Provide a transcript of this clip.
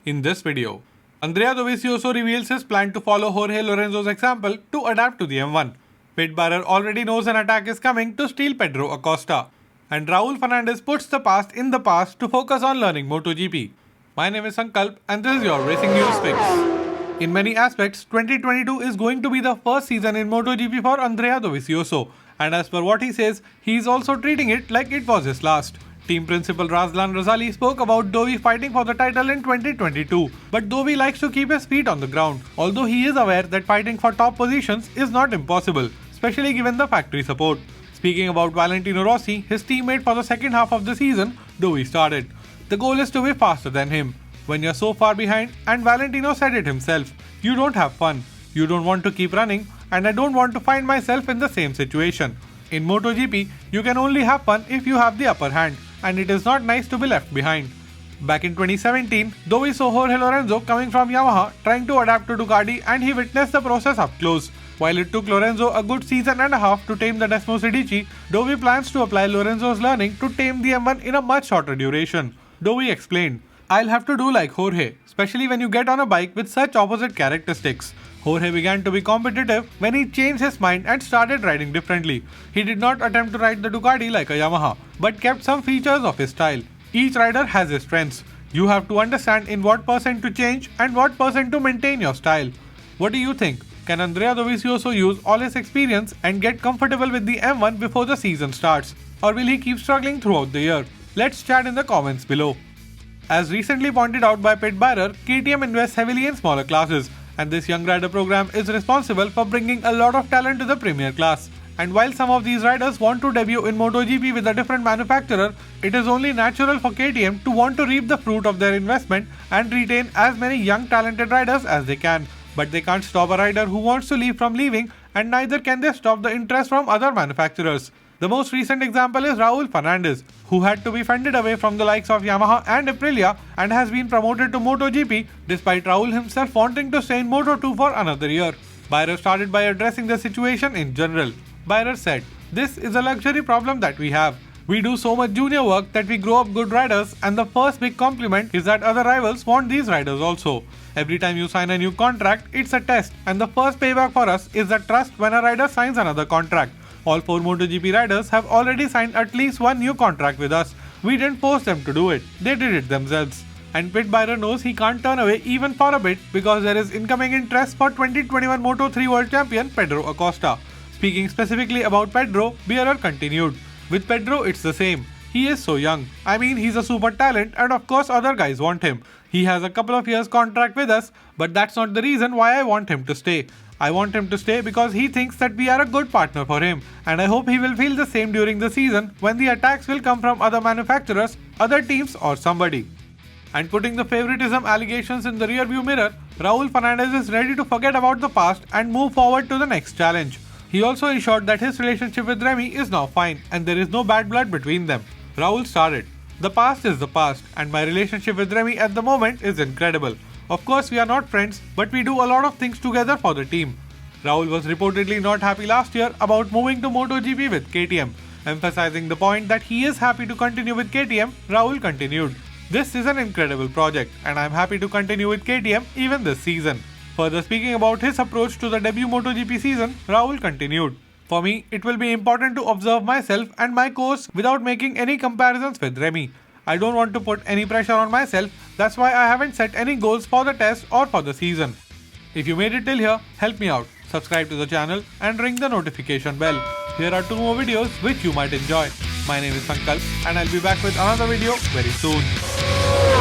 In this video, Andrea DOVIZIOSO reveals his plan to follow Jorge LORENZO's example to adapt to the M1. Beirer already knows an attack is coming to steal Pedro ACOSTA. And Fernandez puts the past in the past to focus on learning MotoGP. My name is Sankalp and this is your Racing News Fix. In many aspects, 2022 is going to be the first season in MotoGP for Andrea DOVIZIOSO. And as per what he says, he is also treating it like it was his last. Team principal Razlan Razali spoke about Dovi fighting for the title in 2022, but Dovi likes to keep his feet on the ground, although he is aware that fighting for top positions is not impossible, especially given the factory support. Speaking about Valentino Rossi, his teammate for the second half of the season, Dovi started. The goal is to be faster than him. When you're so far behind, and Valentino said it himself, you don't have fun, you don't want to keep running, and I don't want to find myself in the same situation. In MotoGP, you can only have fun if you have the upper hand, and it is not nice to be left behind. Back in 2017, Dovi saw Jorge Lorenzo coming from Yamaha trying to adapt to Ducati and he witnessed the process up close. While it took Lorenzo a good season and a half to tame the Desmo Sedici, Dovi plans to apply Lorenzo's learning to tame the M1 in a much shorter duration. Dovi explained, "I'll have to do like Jorge, especially when you get on a bike with such opposite characteristics. Jorge began to be competitive when he changed his mind and started riding differently. He did not attempt to ride the Ducati like a Yamaha, but kept some features of his style. Each rider has his strengths. You have to understand in what percent to change and what percent to maintain your style." What do you think? Can Andrea DOVIZIOSO use all his experience and get comfortable with the M1 before the season starts? Or will he keep struggling throughout the year? Let's chat in the comments below. As recently pointed out by Beirer, KTM invests heavily in smaller classes, and this young rider program is responsible for bringing a lot of talent to the premier class. And while some of these riders want to debut in MotoGP with a different manufacturer, it is only natural for KTM to want to reap the fruit of their investment and retain as many young talented riders as they can. But they can't stop a rider who wants to leave from leaving, and neither can they stop the interest from other manufacturers. The most recent example is Fernandez, who had to be fended away from the likes of Yamaha and Aprilia and has been promoted to MotoGP despite Raul himself wanting to stay in Moto2 for another year. Beirer started by addressing the situation in general. Beirer said, "This is a luxury problem that we have. We do so much junior work that we grow up good riders, and the first big compliment is that other rivals want these riders also. Every time you sign a new contract, it's a test, and the first payback for us is the trust when a rider signs another contract. All 4 MotoGP riders have already signed at least one new contract with us. We didn't force them to do it, they did it themselves." And Beirer knows he can't turn away even for a bit because there is incoming interest for 2021 Moto3 World Champion Pedro ACOSTA. Speaking specifically about Pedro, Beirer continued, "With Pedro it's the same. He is so young. I mean, he's a super talent and of course other guys want him. He has a couple of years contract with us, but that's not the reason why I want him to stay. I want him to stay because he thinks that we are a good partner for him, and I hope he will feel the same during the season when the attacks will come from other manufacturers, other teams or somebody." And putting the favoritism allegations in the rearview mirror, Fernandez is ready to forget about the past and move forward to the next challenge. He also ensured that his relationship with Remy is now fine and there is no bad blood between them. Raul started, "The past is the past and my relationship with Remy at the moment is incredible. Of course we are not friends, but we do a lot of things together for the team." Raul was reportedly not happy last year about moving to MotoGP with KTM. Emphasizing the point that he is happy to continue with KTM, Raul continued, "This is an incredible project and I am happy to continue with KTM even this season." Further speaking about his approach to the debut MotoGP season, Raul continued, "For me, it will be important to observe myself and my course without making any comparisons with Remy. I don't want to put any pressure on myself, that's why I haven't set any goals for the test or for the season." If you made it till here, help me out. Subscribe to the channel and ring the notification bell. Here are 2 more videos which you might enjoy. My name is Sankalp and I'll be back with another video very soon.